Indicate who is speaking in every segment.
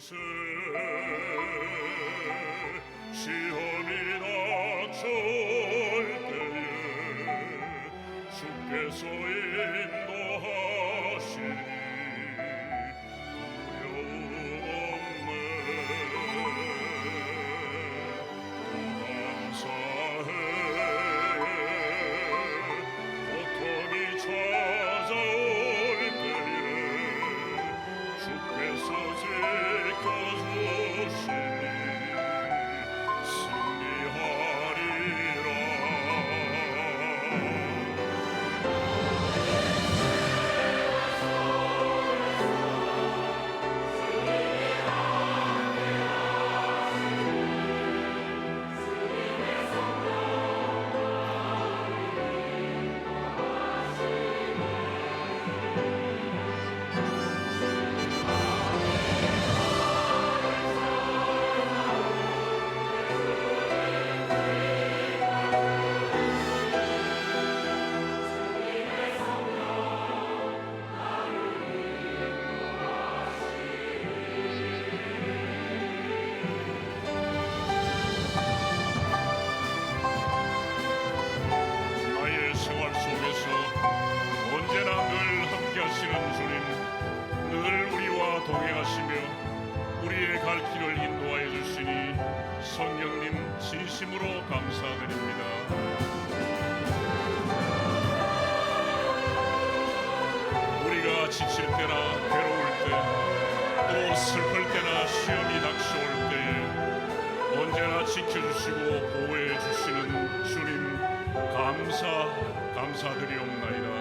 Speaker 1: 주세. 시험이 닥쳐올 때에 주께서 인도하시니 두려움 없네. 감사해. 고통이 찾아올 때에 주께서 지켜주시니 승리하리라. 나의 생활 속에서 언제나 늘 함께 하시는 주님, 늘 우리와 동행하시며 우리의 갈 길을 인도하여 주시니 성령님 진심으로 감사드립니다. 우리가 지칠 때나 괴로울 때, 또 슬플 때나 시험이 닥쳐올 때에 언제나 지켜주시고 보호해 주시는 주님, 감사드리옵나이다.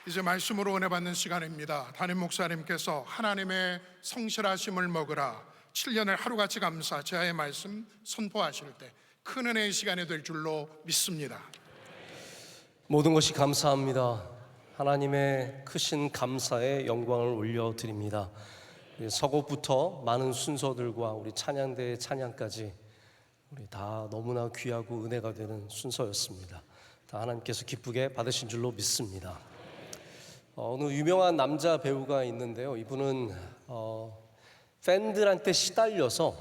Speaker 2: 이제 말씀으로 은혜 받는 시간입니다. 담임 목사님께서 하나님의 성실하심을 먹으라 7년을 하루같이 감사 제아의 말씀 선포하실 때 큰 은혜의 시간이 될 줄로 믿습니다.
Speaker 3: 모든 것이 감사합니다. 하나님의 크신 감사의 영광을 올려드립니다. 서곡부터 많은 순서들과 우리 찬양대의 찬양까지 우리 다 너무나 귀하고 은혜가 되는 순서였습니다. 다 하나님께서 기쁘게 받으신 줄로 믿습니다. 어느 유명한 남자 배우가 있는데요. 이분은 팬들한테 시달려서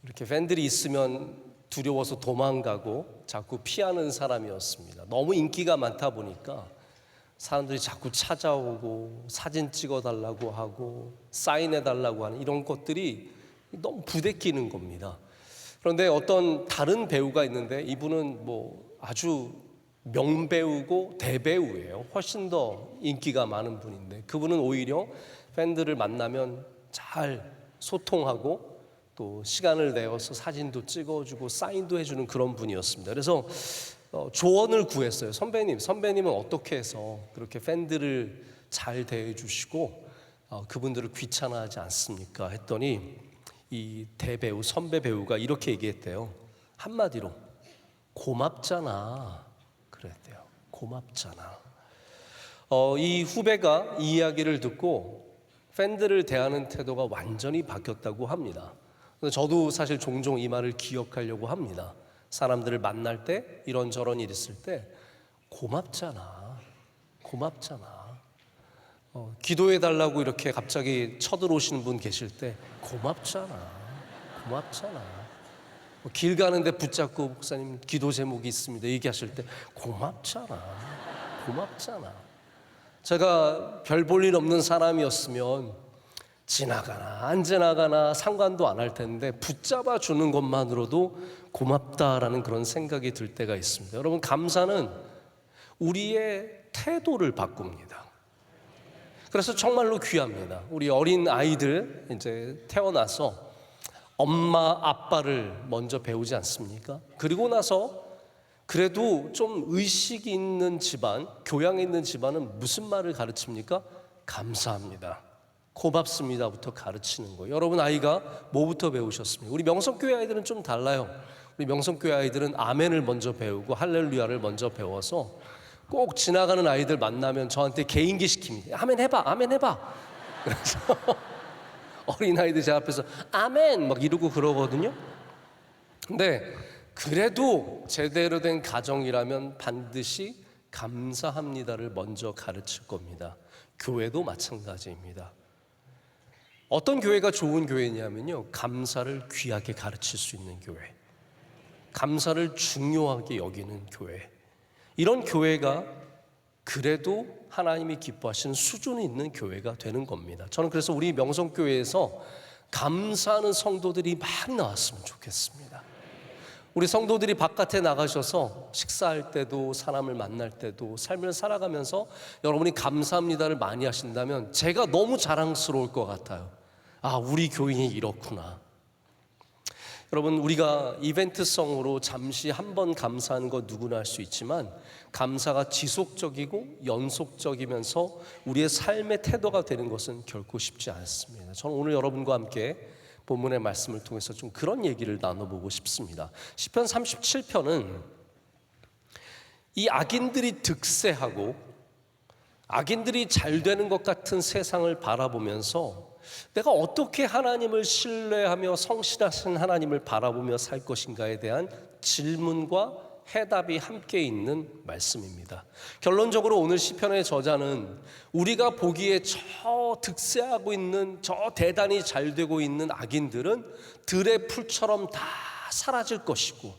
Speaker 3: 이렇게 팬들이 있으면 두려워서 도망가고 자꾸 피하는 사람이었습니다. 너무 인기가 많다 보니까 사람들이 자꾸 찾아오고 사진 찍어달라고 하고 사인해달라고 하는 이런 것들이 너무 부대끼는 겁니다. 그런데 어떤 다른 배우가 있는데 이분은 뭐 아주 명배우고 대배우예요. 훨씬 더 인기가 많은 분인데 그분은 오히려 팬들을 만나면 잘 소통하고 또 시간을 내어서 사진도 찍어주고 사인도 해주는 그런 분이었습니다. 그래서 조언을 구했어요. 선배님은 어떻게 해서 그렇게 팬들을 잘 대해주시고 그분들을 귀찮아하지 않습니까? 했더니 이 대배우, 선배 배우가 이렇게 얘기했대요. 한마디로 고맙잖아 그랬대요. 고맙잖아. 이 후배가 이 이야기를 듣고 팬들을 대하는 태도가 완전히 바뀌었다고 합니다. 저도 사실 종종 이 말을 기억하려고 합니다. 사람들을 만날 때 이런저런 일 있을 때 고맙잖아, 고맙잖아. 기도해 달라고 이렇게 갑자기 쳐들어오시는 분 계실 때 고맙잖아, 고맙잖아. 길 가는데 붙잡고 목사님 기도 제목이 있습니다 얘기하실 때 고맙잖아, 고맙잖아. 제가 별 볼 일 없는 사람이었으면 지나가나 안 지나가나 상관도 안 할 텐데 붙잡아 주는 것만으로도 고맙다라는 그런 생각이 들 때가 있습니다. 여러분, 감사는 우리의 태도를 바꿉니다. 그래서 정말로 귀합니다. 우리 어린 아이들 이제 태어나서 엄마 아빠를 먼저 배우지 않습니까? 그리고 나서 그래도 좀 의식이 있는 집안, 교양이 있는 집안은 무슨 말을 가르칩니까? 감사합니다, 고맙습니다부터 가르치는 거예요. 여러분, 아이가 뭐부터 배우셨습니까? 우리 명성교회 아이들은 좀 달라요. 우리 명성교회 아이들은 아멘을 먼저 배우고 할렐루야를 먼저 배워서 꼭 지나가는 아이들 만나면 저한테 개인기 시킵니다. 아멘 해봐, 아멘 해봐. 그래서 어린아이들 제 앞에서 아멘 막 이러고 그러거든요. 근데 그래도 제대로 된 가정이라면 반드시 감사합니다를 먼저 가르칠 겁니다. 교회도 마찬가지입니다. 어떤 교회가 좋은 교회냐면요, 감사를 귀하게 가르칠 수 있는 교회, 감사를 중요하게 여기는 교회. 이런 교회가 그래도 하나님이 기뻐하시는 수준이 있는 교회가 되는 겁니다. 저는 그래서 우리 명성교회에서 감사하는 성도들이 많이 나왔으면 좋겠습니다. 우리 성도들이 바깥에 나가셔서 식사할 때도 사람을 만날 때도 삶을 살아가면서 여러분이 감사합니다를 많이 하신다면 제가 너무 자랑스러울 것 같아요. 아, 우리 교인이 이렇구나. 여러분, 우리가 이벤트성으로 잠시 한 번 감사하는 거 누구나 할 수 있지만 감사가 지속적이고 연속적이면서 우리의 삶의 태도가 되는 것은 결코 쉽지 않습니다. 저는 오늘 여러분과 함께 본문의 말씀을 통해서 좀 그런 얘기를 나눠보고 싶습니다. 시편 37편은 이 악인들이 득세하고 악인들이 잘 되는 것 같은 세상을 바라보면서 내가 어떻게 하나님을 신뢰하며 성실하신 하나님을 바라보며 살 것인가에 대한 질문과 해답이 함께 있는 말씀입니다. 결론적으로 오늘 시편의 저자는 우리가 보기에 저 득세하고 있는, 저 대단히 잘 되고 있는 악인들은 들의 풀처럼 다 사라질 것이고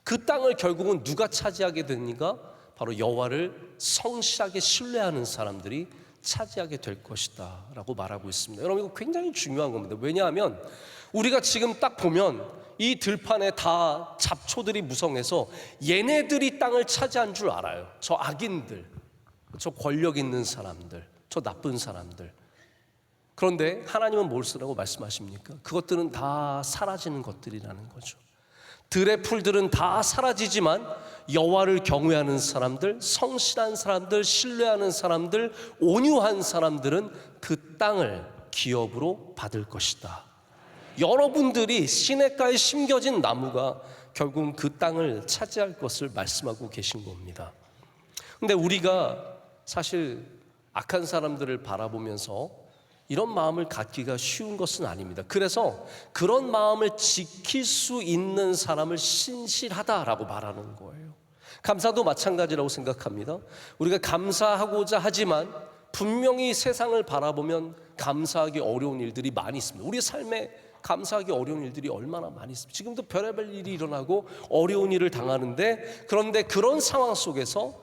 Speaker 3: 그 땅을 결국은 누가 차지하게 되는가? 바로 여호와를 성실하게 신뢰하는 사람들이 차지하게 될 것이다 라고 말하고 있습니다. 여러분, 이거 굉장히 중요한 겁니다. 왜냐하면 우리가 지금 딱 보면 이 들판에 다 잡초들이 무성해서 얘네들이 땅을 차지한 줄 알아요. 저 악인들, 저 권력 있는 사람들, 저 나쁜 사람들. 그런데 하나님은 뭘 쓰라고 말씀하십니까? 그것들은 다 사라지는 것들이라는 거죠. 들의 풀들은 다 사라지지만 여호와를 경외하는 사람들, 성실한 사람들, 신뢰하는 사람들, 온유한 사람들은 그 땅을 기업으로 받을 것이다. 여러분들이 시냇가에 심겨진 나무가 결국 그 땅을 차지할 것을 말씀하고 계신 겁니다. 근데 우리가 사실 악한 사람들을 바라보면서 이런 마음을 갖기가 쉬운 것은 아닙니다. 그래서 그런 마음을 지킬 수 있는 사람을 신실하다라고 말하는 거예요. 감사도 마찬가지라고 생각합니다. 우리가 감사하고자 하지만 분명히 세상을 바라보면 감사하기 어려운 일들이 많이 있습니다. 우리 삶에 감사하기 어려운 일들이 얼마나 많이 있습니다. 지금도 별의별 일이 일어나고 어려운 일을 당하는데, 그런데 그런 상황 속에서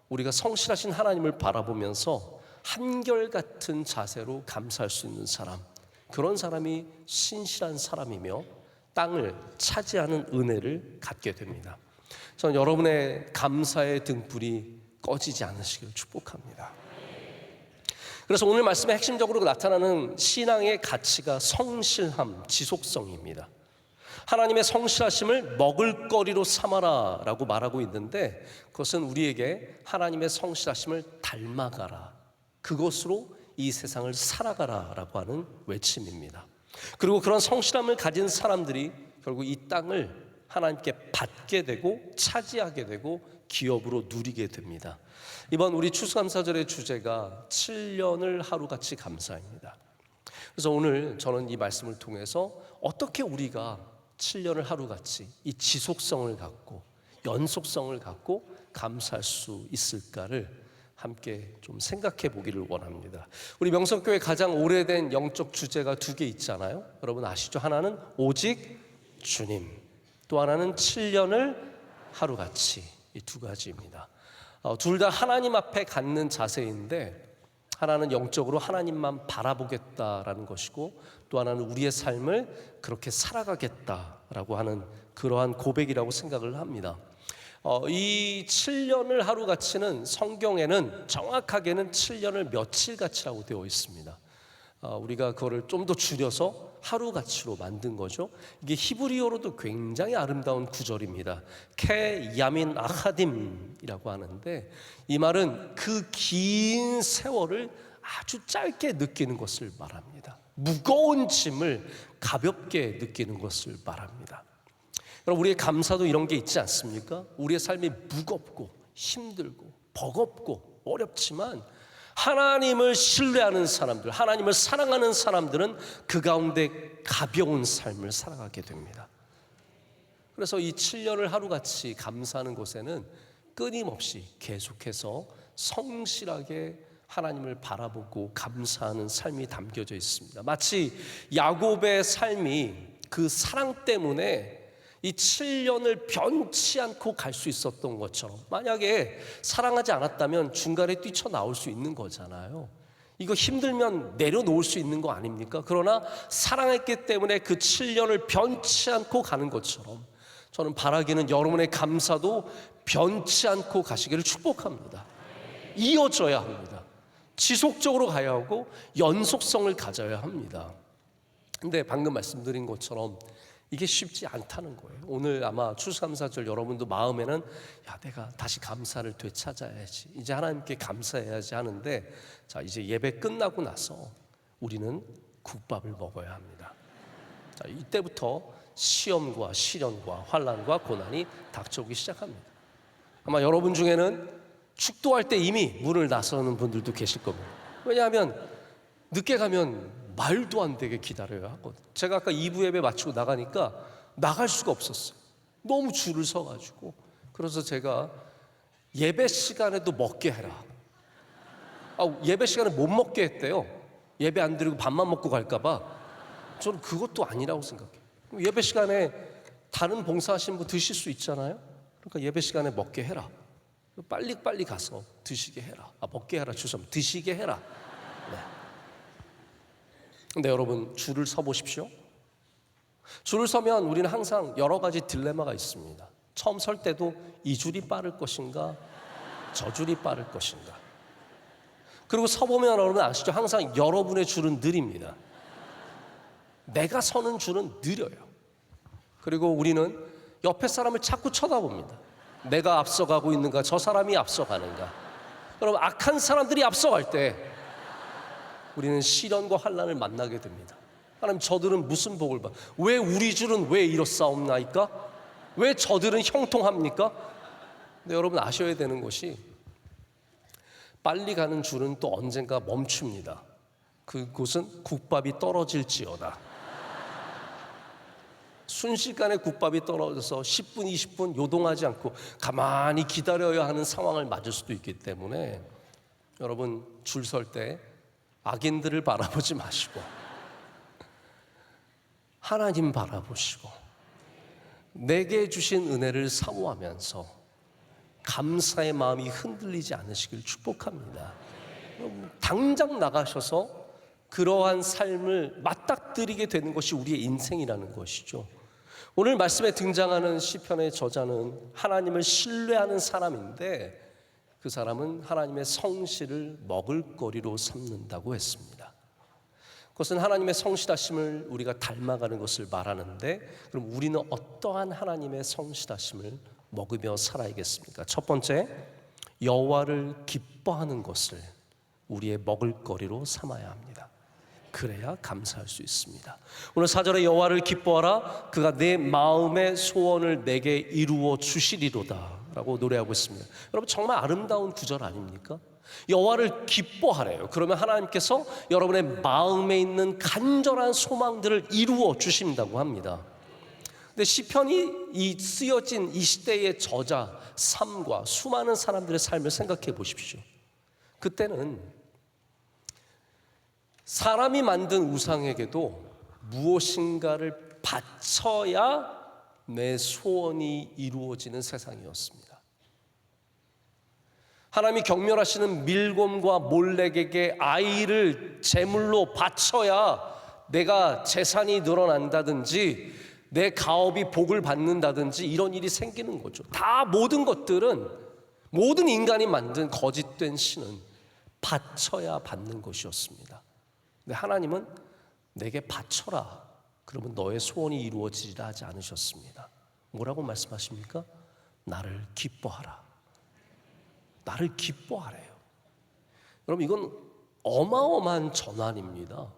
Speaker 3: 우리가 성실하신 하나님을 바라보면서 한결같은 자세로 감사할 수 있는 사람, 그런 사람이 신실한 사람이며 땅을 차지하는 은혜를 갖게 됩니다. 저는 여러분의 감사의 등불이 꺼지지 않으시길 축복합니다. 그래서 오늘 말씀에 핵심적으로 나타나는 신앙의 가치가 성실함, 지속성입니다. 하나님의 성실하심을 먹을거리로 삼아라 라고 말하고 있는데, 그것은 우리에게 하나님의 성실하심을 닮아가라, 그것으로 이 세상을 살아가라라고 하는 외침입니다. 그리고 그런 성실함을 가진 사람들이 결국 이 땅을 하나님께 받게 되고 차지하게 되고 기업으로 누리게 됩니다. 이번 우리 추수감사절의 주제가 7년을 하루같이 감사입니다. 그래서 오늘 저는 이 말씀을 통해서 어떻게 우리가 7년을 하루같이 이 지속성을 갖고 연속성을 갖고 감사할 수 있을까를 함께 좀 생각해 보기를 원합니다. 우리 명성교회 가장 오래된 영적 주제가 두 개 있잖아요. 여러분 아시죠? 하나는 오직 주님, 또 하나는 7년을 하루같이. 이 두 가지입니다. 둘 다 하나님 앞에 갖는 자세인데 하나는 영적으로 하나님만 바라보겠다라는 것이고 또 하나는 우리의 삶을 그렇게 살아가겠다라고 하는 그러한 고백이라고 생각을 합니다. 이 7년을 하루같이는 성경에는 정확하게는 7년을 며칠같이라고 되어 있습니다. 우리가 그거를 좀 더 줄여서 하루같이로 만든 거죠. 이게 히브리어로도 굉장히 아름다운 구절입니다. 케 야민 아하딤이라고 하는데 이 말은 그 긴 세월을 아주 짧게 느끼는 것을 말합니다. 무거운 짐을 가볍게 느끼는 것을 말합니다. 여러분 우리의 감사도 이런 게 있지 않습니까? 우리의 삶이 무겁고 힘들고 버겁고 어렵지만 하나님을 신뢰하는 사람들, 하나님을 사랑하는 사람들은 그 가운데 가벼운 삶을 살아가게 됩니다. 그래서 이 7년을 하루같이 감사하는 곳에는 끊임없이 계속해서 성실하게 하나님을 바라보고 감사하는 삶이 담겨져 있습니다. 마치 야곱의 삶이 그 사랑 때문에 이 7년을 변치 않고 갈 수 있었던 것처럼 만약에 사랑하지 않았다면 중간에 뛰쳐나올 수 있는 거잖아요. 이거 힘들면 내려놓을 수 있는 거 아닙니까? 그러나 사랑했기 때문에 그 7년을 변치 않고 가는 것처럼 저는 바라기는 여러분의 감사도 변치 않고 가시기를 축복합니다. 이어져야 합니다. 지속적으로 가야 하고 연속성을 가져야 합니다. 근데 방금 말씀드린 것처럼 이게 쉽지 않다는 거예요. 오늘 아마 추수감사절 여러분도 마음에는 내가 다시 감사를 되찾아야지, 이제 하나님께 감사해야지 하는데 자 이제 예배 끝나고 나서 우리는 국밥을 먹어야 합니다. 자 이때부터 시험과 시련과 환난과 고난이 닥쳐오기 시작합니다. 아마 여러분 중에는 축도할 때 이미 문을 나서는 분들도 계실 겁니다. 왜냐하면 늦게 가면 말도 안 되게 기다려야 하거든요. 제가 아까 2부 예배 마치고 나가니까 나갈 수가 없었어요. 너무 줄을 서가지고. 그래서 제가 예배 시간에도 먹게 해라. 예배 시간에 못 먹게 했대요. 예배 안 드리고 밥만 먹고 갈까봐. 저는 그것도 아니라고 생각해요. 예배 시간에 다른 봉사하시는 분 드실 수 있잖아요. 그러니까 예배 시간에 먹게 해라. 빨리 가서 드시게 해라. 먹게 해라. 죄송합니다. 드시게 해라. 네. 근데 여러분 줄을 서 보십시오. 줄을 서면 우리는 항상 여러 가지 딜레마가 있습니다. 처음 설 때도 이 줄이 빠를 것인가 저 줄이 빠를 것인가. 그리고 서보면 여러분 아시죠? 항상 여러분의 줄은 느립니다. 내가 서는 줄은 느려요. 그리고 우리는 옆에 사람을 자꾸 쳐다봅니다. 내가 앞서가고 있는가 저 사람이 앞서가는가. 여러분 악한 사람들이 앞서갈 때 우리는 시련과 환난을 만나게 됩니다. 하나님 저들은 무슨 복을 봐? 왜 우리 줄은 왜 이렇사옵나이까? 왜 저들은 형통합니까? 근데 여러분 아셔야 되는 것이 빨리 가는 줄은 또 언젠가 멈춥니다. 그곳은 국밥이 떨어질지어다. 순식간에 국밥이 떨어져서 10분 20분 요동하지 않고 가만히 기다려야 하는 상황을 맞을 수도 있기 때문에 여러분 줄 설 때 악인들을 바라보지 마시고 하나님 바라보시고 내게 주신 은혜를 사모하면서 감사의 마음이 흔들리지 않으시길 축복합니다. 당장 나가셔서 그러한 삶을 맞닥뜨리게 되는 것이 우리의 인생이라는 것이죠. 오늘 말씀에 등장하는 시편의 저자는 하나님을 신뢰하는 사람인데 그 사람은 하나님의 성실을 먹을거리로 삼는다고 했습니다. 그것은 하나님의 성실하심을 우리가 닮아가는 것을 말하는데 그럼 우리는 어떠한 하나님의 성실하심을 먹으며 살아야겠습니까? 첫 번째, 여호와를 기뻐하는 것을 우리의 먹을거리로 삼아야 합니다. 그래야 감사할 수 있습니다. 오늘 4절에 여호와를 기뻐하라 그가 내 마음의 소원을 내게 이루어 주시리로다 라고 노래하고 있습니다. 여러분 정말 아름다운 구절 아닙니까? 여호와를 기뻐하래요. 그러면 하나님께서 여러분의 마음에 있는 간절한 소망들을 이루어 주신다고 합니다. 근데 시편이 이 쓰여진 이 시대의 저자 삶과 수많은 사람들의 삶을 생각해 보십시오. 그때는 사람이 만든 우상에게도 무엇인가를 바쳐야 내 소원이 이루어지는 세상이었습니다. 하나님이 경멸하시는 밀곰과 몰렉에게 아이를 제물로 바쳐야 내가 재산이 늘어난다든지 내 가업이 복을 받는다든지 이런 일이 생기는 거죠. 다 모든 것들은 모든 인간이 만든 거짓된 신은 바쳐야 받는 것이었습니다. 근데 하나님은 내게 바쳐라 그러면 너의 소원이 이루어지리라 하지 않으셨습니다. 뭐라고 말씀하십니까? 나를 기뻐하라. 나를 기뻐하래요. 여러분 이건 어마어마한 전환입니다.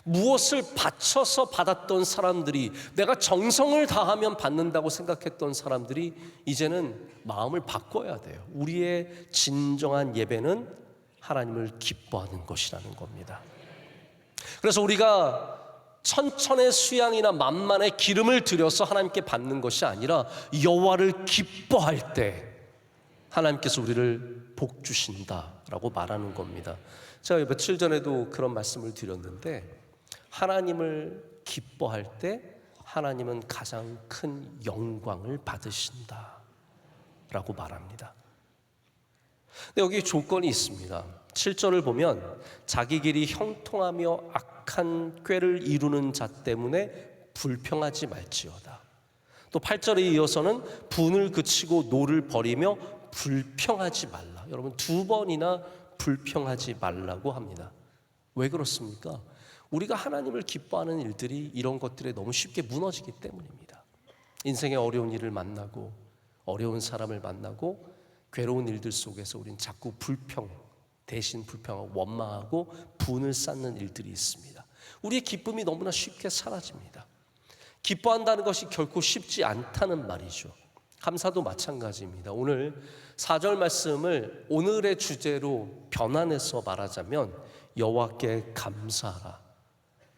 Speaker 3: 무엇을 바쳐서 받았던 사람들이 내가 정성을 다하면 받는다고 생각했던 사람들이 이제는 마음을 바꿔야 돼요. 우리의 진정한 예배는 하나님을 기뻐하는 것이라는 겁니다. 그래서 우리가 천천의 수양이나 만만의 기름을 들여서 하나님께 받는 것이 아니라 여호와를 기뻐할 때 하나님께서 우리를 복 주신다라고 말하는 겁니다. 제가 며칠 전에도 그런 말씀을 드렸는데 하나님을 기뻐할 때 하나님은 가장 큰 영광을 받으신다라고 말합니다. 근데 여기 조건이 있습니다. 7절을 보면 자기 길이 형통하며 악한 꾀를 이루는 자 때문에 불평하지 말지어다. 또 8절에 이어서는 분을 그치고 노를 버리며 불평하지 말라. 여러분 두 번이나 불평하지 말라고 합니다. 왜 그렇습니까? 우리가 하나님을 기뻐하는 일들이 이런 것들에 너무 쉽게 무너지기 때문입니다. 인생의 어려운 일을 만나고 어려운 사람을 만나고 괴로운 일들 속에서 우리는 자꾸 대신 불평하고 원망하고 분을 쌓는 일들이 있습니다. 우리의 기쁨이 너무나 쉽게 사라집니다. 기뻐한다는 것이 결코 쉽지 않다는 말이죠. 감사도 마찬가지입니다. 오늘 4절 말씀을 오늘의 주제로 변환해서 말하자면 여호와께 감사하라.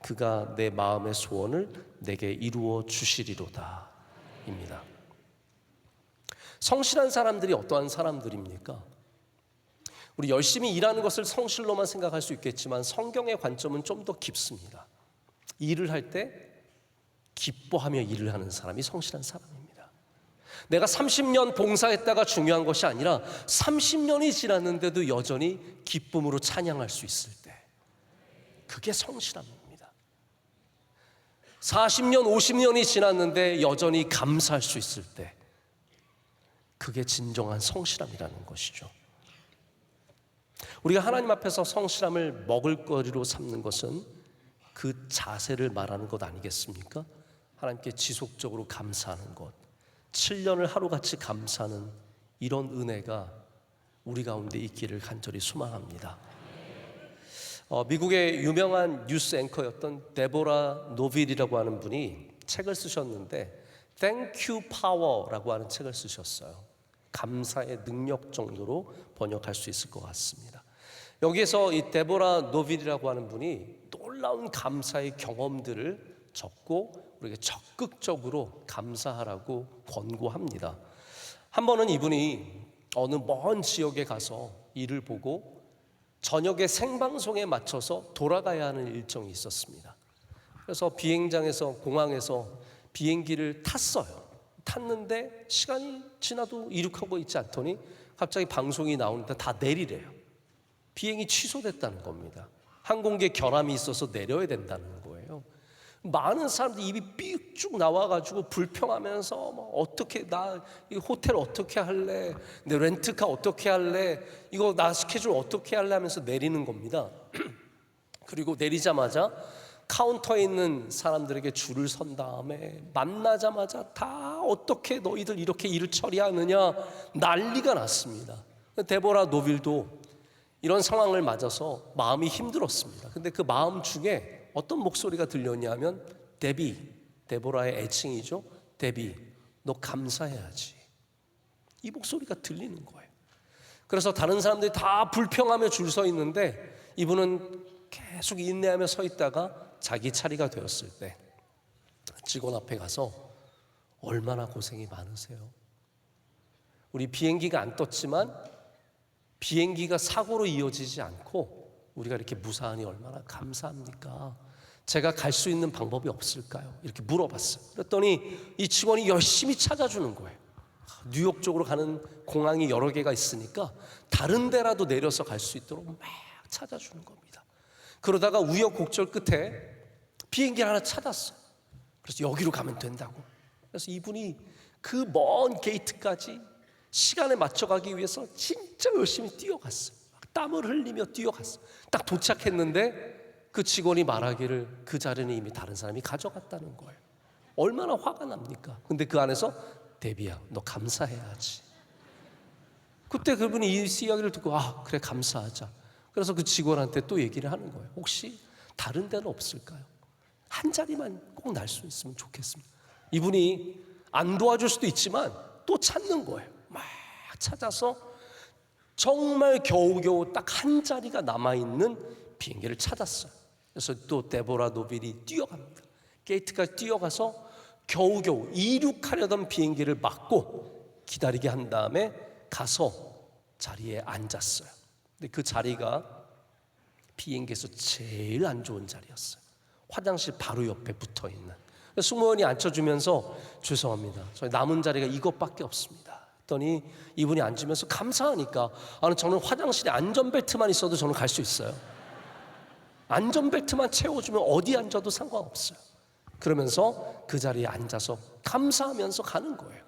Speaker 3: 그가 내 마음의 소원을 내게 이루어 주시리로다 입니다. 성실한 사람들이 어떠한 사람들입니까? 우리 열심히 일하는 것을 성실로만 생각할 수 있겠지만 성경의 관점은 좀 더 깊습니다. 일을 할 때 기뻐하며 일을 하는 사람이 성실한 사람입니다. 내가 30년 봉사했다가 중요한 것이 아니라 30년이 지났는데도 여전히 기쁨으로 찬양할 수 있을 때 그게 성실함입니다. 40년, 50년이 지났는데 여전히 감사할 수 있을 때 그게 진정한 성실함이라는 것이죠. 우리가 하나님 앞에서 성실함을 먹을거리로 삼는 것은 그 자세를 말하는 것 아니겠습니까? 하나님께 지속적으로 감사하는 것, 7년을 하루같이 감사하는 이런 은혜가 우리 가운데 있기를 간절히 소망합니다. 미국의 유명한 뉴스 앵커였던 데보라 노빌이라고 하는 분이 책을 쓰셨는데 Thank You Power라고 하는 책을 쓰셨어요. 감사의 능력 정도로 번역할 수 있을 것 같습니다. 여기에서 이 데보라 노빌이라고 하는 분이 놀라운 감사의 경험들을 적고 우리에게 적극적으로 감사하라고 권고합니다. 한 번은 이분이 어느 먼 지역에 가서 일을 보고 저녁에 생방송에 맞춰서 돌아가야 하는 일정이 있었습니다. 그래서 비행장에서 공항에서 비행기를 탔는데 시간이 지나도 이륙하고 있지 않더니 갑자기 방송이 나오는데 다 내리래요. 비행이 취소됐다는 겁니다. 항공기에 결함이 있어서 내려야 된다는 거예요. 많은 사람들이 입이 삐쭉 나와가지고 불평하면서 어떻게 나 이 호텔 어떻게 할래? 내 렌트카 어떻게 할래? 이거 나 스케줄 어떻게 할래? 하면서 내리는 겁니다. 그리고 내리자마자 카운터에 있는 사람들에게 줄을 선 다음에 만나자마자 다 어떻게 너희들 이렇게 일을 처리하느냐 난리가 났습니다. 데보라 노빌도 이런 상황을 맞아서 마음이 힘들었습니다. 근데 그 마음 중에 어떤 목소리가 들렸냐면 데보라의 애칭이죠. 데비, 너 감사해야지. 이 목소리가 들리는 거예요. 그래서 다른 사람들이 다 불평하며 줄 서 있는데 이분은 계속 인내하며 서 있다가 자기 차례가 되었을 때 직원 앞에 가서 얼마나 고생이 많으세요. 우리 비행기가 안 떴지만 비행기가 사고로 이어지지 않고 우리가 이렇게 무사하니 얼마나 감사합니까? 제가 갈 수 있는 방법이 없을까요? 이렇게 물어봤어요. 그랬더니 이 직원이 열심히 찾아주는 거예요. 뉴욕 쪽으로 가는 공항이 여러 개가 있으니까 다른 데라도 내려서 갈 수 있도록 막 찾아주는 겁니다. 그러다가 우여곡절 끝에 비행기를 하나 찾았어요. 그래서 여기로 가면 된다고. 그래서 이분이 그 먼 게이트까지 시간에 맞춰가기 위해서 진짜 열심히 뛰어갔어요. 땀을 흘리며 뛰어갔어요. 딱 도착했는데 그 직원이 말하기를 그 자리는 이미 다른 사람이 가져갔다는 거예요. 얼마나 화가 납니까? 근데 그 안에서 데비야, 너 감사해야지. 그때 그분이 이 이야기를 듣고 그래 감사하자. 그래서 그 직원한테 또 얘기를 하는 거예요. 혹시 다른 데는 없을까요? 한 자리만 꼭 날 수 있으면 좋겠습니다. 이분이 안 도와줄 수도 있지만 또 찾는 거예요. 막 찾아서 정말 겨우겨우 딱 한 자리가 남아있는 비행기를 찾았어요. 그래서 또 데보라 노빌이 뛰어갑니다. 게이트까지 뛰어가서 겨우겨우 이륙하려던 비행기를 막고 기다리게 한 다음에 가서 자리에 앉았어요. 근데 그 자리가 비행기에서 제일 안 좋은 자리였어요. 화장실 바로 옆에 붙어있는. 승무원이 앉혀주면서 죄송합니다, 저희 남은 자리가 이것밖에 없습니다 했더니 이분이 앉으면서 감사하니까 저는 화장실에 안전벨트만 있어도 저는 갈 수 있어요. 안전벨트만 채워주면 어디 앉아도 상관없어요. 그러면서 그 자리에 앉아서 감사하면서 가는 거예요.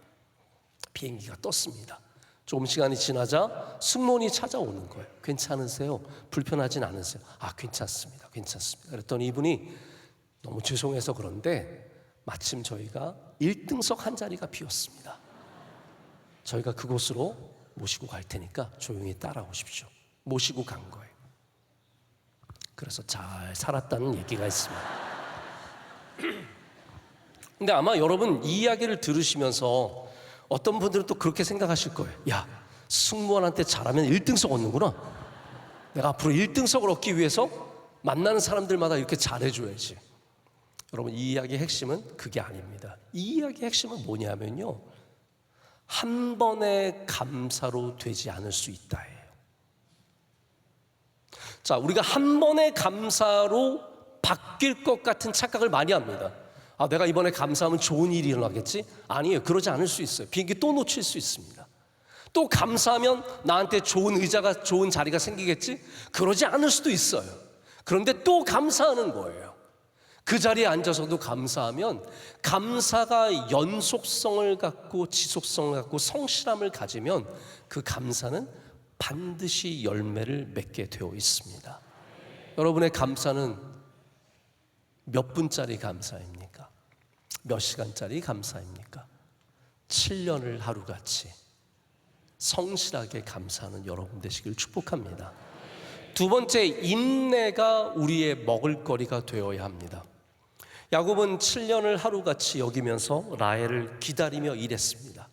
Speaker 3: 비행기가 떴습니다. 조금 시간이 지나자 승무원이 찾아오는 거예요. 괜찮으세요? 불편하진 않으세요? 괜찮습니다. 괜찮습니다. 그랬더니 이분이 너무 죄송해서 그런데 마침 저희가 1등석 한 자리가 비었습니다. 저희가 그곳으로 모시고 갈 테니까 조용히 따라오십시오. 모시고 간 거예요. 그래서 잘 살았다는 얘기가 있습니다. 근데 아마 여러분 이 이야기를 들으시면서 어떤 분들은 또 그렇게 생각하실 거예요. 야, 승무원한테 잘하면 1등석 얻는구나. 내가 앞으로 1등석을 얻기 위해서 만나는 사람들마다 이렇게 잘해줘야지. 여러분 이 이야기의 핵심은 그게 아닙니다. 이 이야기의 핵심은 뭐냐면요, 한 번의 감사로 되지 않을 수 있다예요. 자, 우리가 한 번의 감사로 바뀔 것 같은 착각을 많이 합니다. 내가 이번에 감사하면 좋은 일이 일어나겠지? 아니에요. 그러지 않을 수 있어요. 비행기 또 놓칠 수 있습니다. 또 감사하면 나한테 좋은 의자가, 좋은 자리가 생기겠지? 그러지 않을 수도 있어요. 그런데 또 감사하는 거예요. 그 자리에 앉아서도 감사하면 감사가 연속성을 갖고 지속성을 갖고 성실함을 가지면 그 감사는 반드시 열매를 맺게 되어 있습니다. 여러분의 감사는 몇 분짜리 감사입니까? 몇 시간짜리 감사입니까? 7년을 하루같이 성실하게 감사하는 여러분 되시길 축복합니다. 두 번째, 인내가 우리의 먹을거리가 되어야 합니다. 야곱은 7년을 하루같이 여기면서 라헬을 기다리며 일했습니다.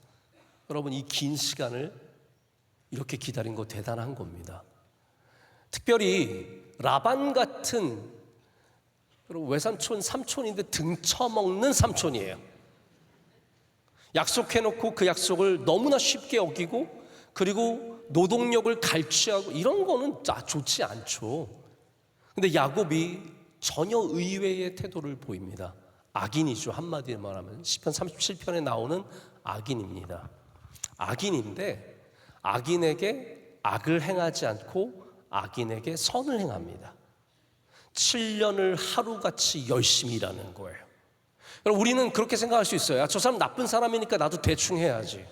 Speaker 3: 여러분 이 긴 시간을 이렇게 기다린 거 대단한 겁니다. 특별히 라반 같은 외삼촌, 삼촌인데 등쳐먹는 삼촌이에요. 약속해놓고 그 약속을 너무나 쉽게 어기고 그리고 노동력을 갈취하고 이런 거는 좋지 않죠. 근데 야곱이 전혀 의외의 태도를 보입니다. 악인이죠. 한마디로 말하면 시편 37편에 나오는 악인입니다. 악인인데 악인에게 악을 행하지 않고 악인에게 선을 행합니다. 7년을 하루같이 열심히 일하는 거예요. 그럼 우리는 그렇게 생각할 수 있어요. 저 사람 나쁜 사람이니까 나도 대충 해야지.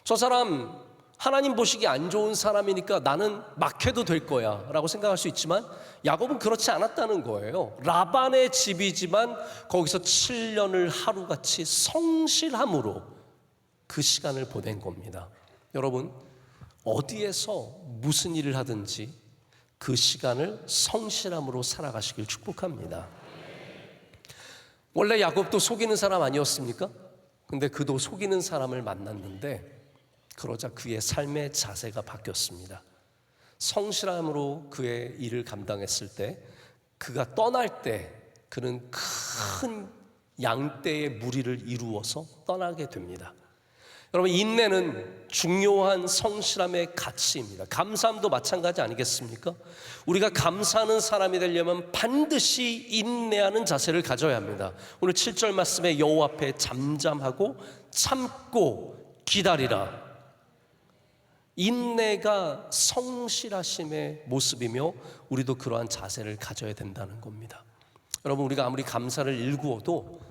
Speaker 3: 저 사람 하나님 보시기 안 좋은 사람이니까 나는 막 해도 될 거야 라고 생각할 수 있지만 야곱은 그렇지 않았다는 거예요. 라반의 집이지만 거기서 7년을 하루같이 성실함으로 그 시간을 보낸 겁니다. 여러분 어디에서 무슨 일을 하든지 그 시간을 성실함으로 살아가시길 축복합니다. 원래 야곱도 속이는 사람 아니었습니까? 근데 그도 속이는 사람을 만났는데 그러자 그의 삶의 자세가 바뀌었습니다. 성실함으로 그의 일을 감당했을 때 그가 떠날 때 그는 큰 양떼의 무리를 이루어서 떠나게 됩니다. 여러분, 인내는 중요한 성실함의 가치입니다. 감사함도 마찬가지 아니겠습니까? 우리가 감사하는 사람이 되려면 반드시 인내하는 자세를 가져야 합니다. 오늘 7절 말씀에 여호와 앞에 잠잠하고 참고 기다리라. 인내가 성실하심의 모습이며 우리도 그러한 자세를 가져야 된다는 겁니다. 여러분, 우리가 아무리 감사를 일구어도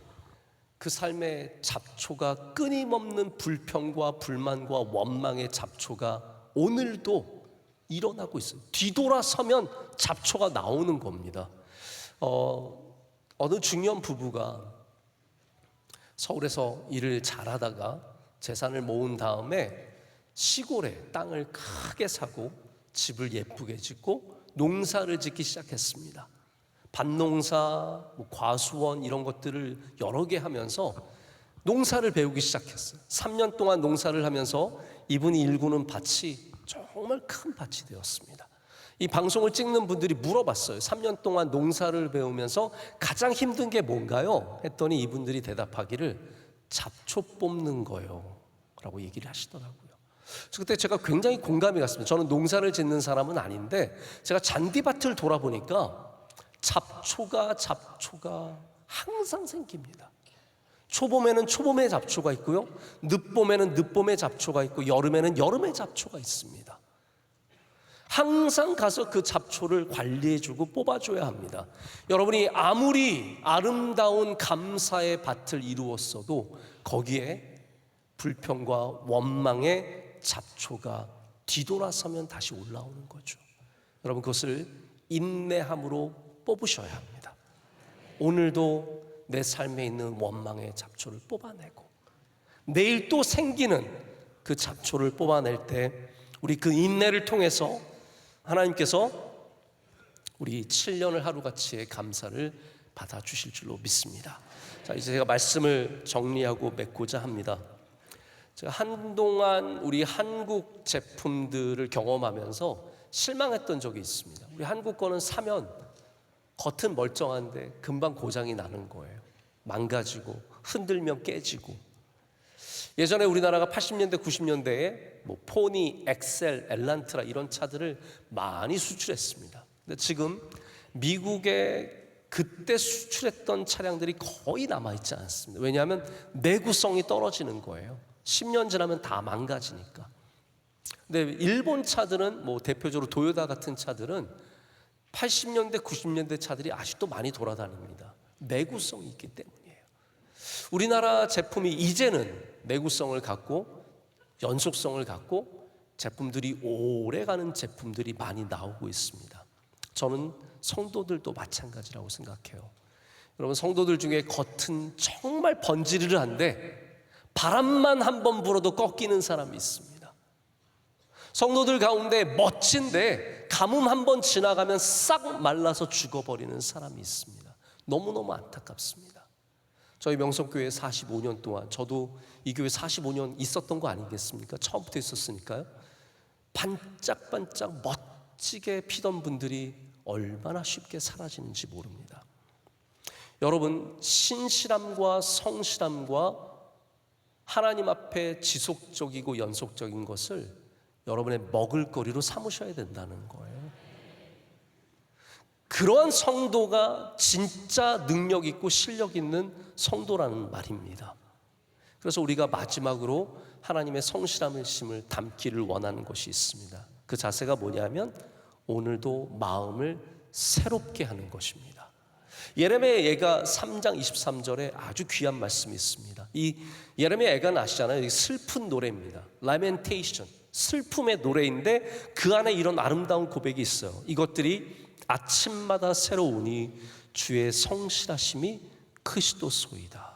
Speaker 3: 그 삶의 잡초가 끊임없는 불평과 불만과 원망의 잡초가 오늘도 일어나고 있어요. 뒤돌아서면 잡초가 나오는 겁니다. 어느 중년 부부가 서울에서 일을 잘하다가 재산을 모은 다음에 시골에 땅을 크게 사고 집을 예쁘게 짓고 농사를 짓기 시작했습니다. 밭농사, 과수원 이런 것들을 여러 개 하면서 농사를 배우기 시작했어요. 3년 동안 농사를 하면서 이분이 일구는 밭이 정말 큰 밭이 되었습니다. 이 방송을 찍는 분들이 물어봤어요. 3년 동안 농사를 배우면서 가장 힘든 게 뭔가요? 했더니 이분들이 대답하기를 잡초 뽑는 거예요 라고 얘기를 하시더라고요. 그래서 그때 제가 굉장히 공감이 갔습니다. 저는 농사를 짓는 사람은 아닌데 제가 잔디밭을 돌아보니까 잡초가 항상 생깁니다. 초봄에는 초봄의 잡초가 있고요, 늦봄에는 늦봄의 잡초가 있고, 여름에는 여름의 잡초가 있습니다. 항상 가서 그 잡초를 관리해주고 뽑아줘야 합니다. 여러분이 아무리 아름다운 감사의 밭을 이루었어도 거기에 불평과 원망의 잡초가 뒤돌아서면 다시 올라오는 거죠. 여러분, 그것을 인내함으로 뽑으셔야 합니다. 오늘도 내 삶에 있는 원망의 잡초를 뽑아내고 내일 또 생기는 그 잡초를 뽑아낼 때 우리 그 인내를 통해서 하나님께서 우리 7년을 하루같이의 감사를 받아주실 줄로 믿습니다. 자, 이제 제가 말씀을 정리하고 맺고자 합니다. 제가 한동안 우리 한국 제품들을 경험하면서 실망했던 적이 있습니다. 우리 한국 거는 사면 겉은 멀쩡한데 금방 고장이 나는 거예요. 망가지고 흔들면 깨지고. 예전에 우리나라가 80년대 90년대에 포니, 엑셀, 엘란트라 이런 차들을 많이 수출했습니다. 근데 지금 미국에 그때 수출했던 차량들이 거의 남아있지 않습니다. 왜냐하면 내구성이 떨어지는 거예요. 10년 지나면 다 망가지니까. 근데 일본 차들은 대표적으로 도요타 같은 차들은 80년대 90년대 차들이 아직도 많이 돌아다닙니다. 내구성이 있기 때문이에요. 우리나라 제품이 이제는 내구성을 갖고 연속성을 갖고 제품들이 오래가는 제품들이 많이 나오고 있습니다. 저는 성도들도 마찬가지라고 생각해요. 여러분, 성도들 중에 겉은 정말 번지르르한데 바람만 한번 불어도 꺾이는 사람이 있습니다. 성도들 가운데 멋진데 가뭄 한번 지나가면 싹 말라서 죽어버리는 사람이 있습니다. 너무너무 안타깝습니다. 저희 명성교회 45년 동안, 저도 이 교회 45년 있었던 거 아니겠습니까? 처음부터 있었으니까요. 반짝반짝 멋지게 피던 분들이 얼마나 쉽게 사라지는지 모릅니다. 여러분, 신실함과 성실함과 하나님 앞에 지속적이고 연속적인 것을 여러분의 먹을거리로 삼으셔야 된다는 거예요. 그러한 성도가 진짜 능력 있고 실력 있는 성도라는 말입니다. 그래서 우리가 마지막으로 하나님의 성실함을 담기를 원하는 것이 있습니다. 그 자세가 뭐냐면 오늘도 마음을 새롭게 하는 것입니다. 예레미야 예가 3장 23절에 아주 귀한 말씀이 있습니다. 이 예레미야 예가는 아시잖아요. 슬픈 노래입니다. Lamentation, 슬픔의 노래인데 그 안에 이런 아름다운 고백이 있어요. 이것들이 아침마다 새로우니 주의 성실하심이 크시도소이다.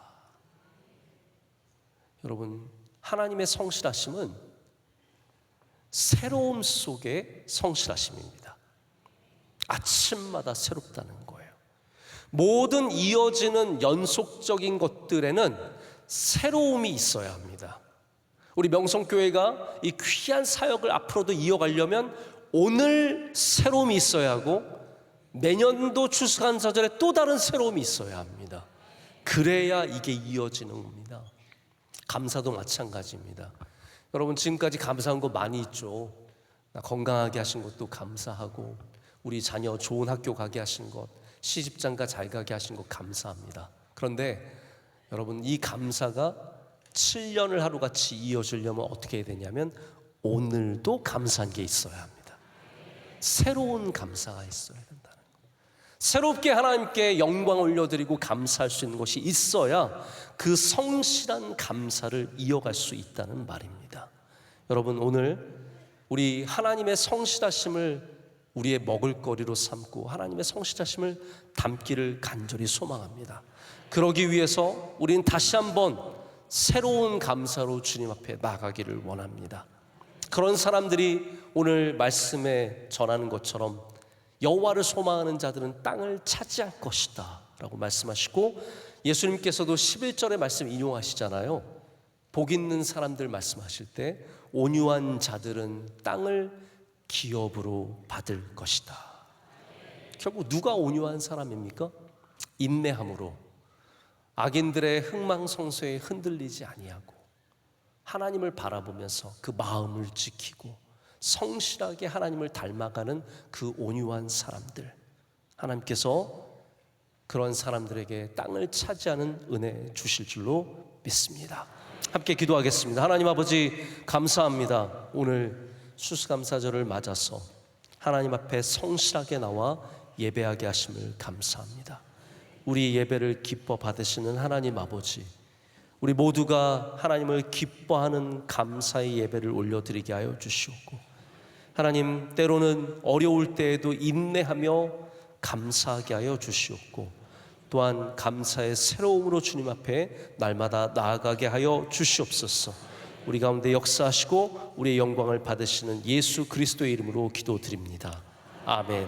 Speaker 3: 여러분, 하나님의 성실하심은 새로움 속에 성실하심입니다. 아침마다 새롭다는 거예요. 모든 이어지는 연속적인 것들에는 새로움이 있어야 합니다. 우리 명성교회가 이 귀한 사역을 앞으로도 이어가려면 오늘 새로움이 있어야 하고 내년도 추수감사절에 또 다른 새로움이 있어야 합니다. 그래야 이게 이어지는 겁니다. 감사도 마찬가지입니다. 여러분, 지금까지 감사한 거 많이 있죠. 나 건강하게 하신 것도 감사하고, 우리 자녀 좋은 학교 가게 하신 것, 시집장가 잘 가게 하신 것 감사합니다. 그런데 여러분, 이 감사가 7년을 하루같이 이어지려면 어떻게 해야 되냐면 오늘도 감사한 게 있어야 합니다. 새로운 감사가 있어야 된다는 거예요. 새롭게 하나님께 영광 올려드리고 감사할 수 있는 것이 있어야 그 성실한 감사를 이어갈 수 있다는 말입니다. 여러분, 오늘 우리 하나님의 성실하심을 우리의 먹을거리로 삼고 하나님의 성실하심을 담기를 간절히 소망합니다. 그러기 위해서 우리는 다시 한번 새로운 감사로 주님 앞에 나가기를 원합니다. 그런 사람들이 오늘 말씀에 전하는 것처럼 여호와를 소망하는 자들은 땅을 차지할 것이다 라고 말씀하시고, 예수님께서도 11절의 말씀 인용하시잖아요. 복 있는 사람들 말씀하실 때 온유한 자들은 땅을 기업으로 받을 것이다. 결국 누가 온유한 사람입니까? 인내함으로 악인들의 흥망성쇠에 흔들리지 아니하고 하나님을 바라보면서 그 마음을 지키고 성실하게 하나님을 닮아가는 그 온유한 사람들, 하나님께서 그런 사람들에게 땅을 차지하는 은혜 주실 줄로 믿습니다. 함께 기도하겠습니다. 하나님 아버지, 감사합니다. 오늘 추수감사절을 맞아서 하나님 앞에 성실하게 나와 예배하게 하심을 감사합니다. 우리 예배를 기뻐 받으시는 하나님 아버지, 우리 모두가 하나님을 기뻐하는 감사의 예배를 올려드리게 하여 주시옵고, 하나님, 때로는 어려울 때에도 인내하며 감사하게 하여 주시옵고, 또한 감사의 새로움으로 주님 앞에 날마다 나아가게 하여 주시옵소서. 우리 가운데 역사하시고 우리의 영광을 받으시는 예수 그리스도의 이름으로 기도드립니다. 아멘.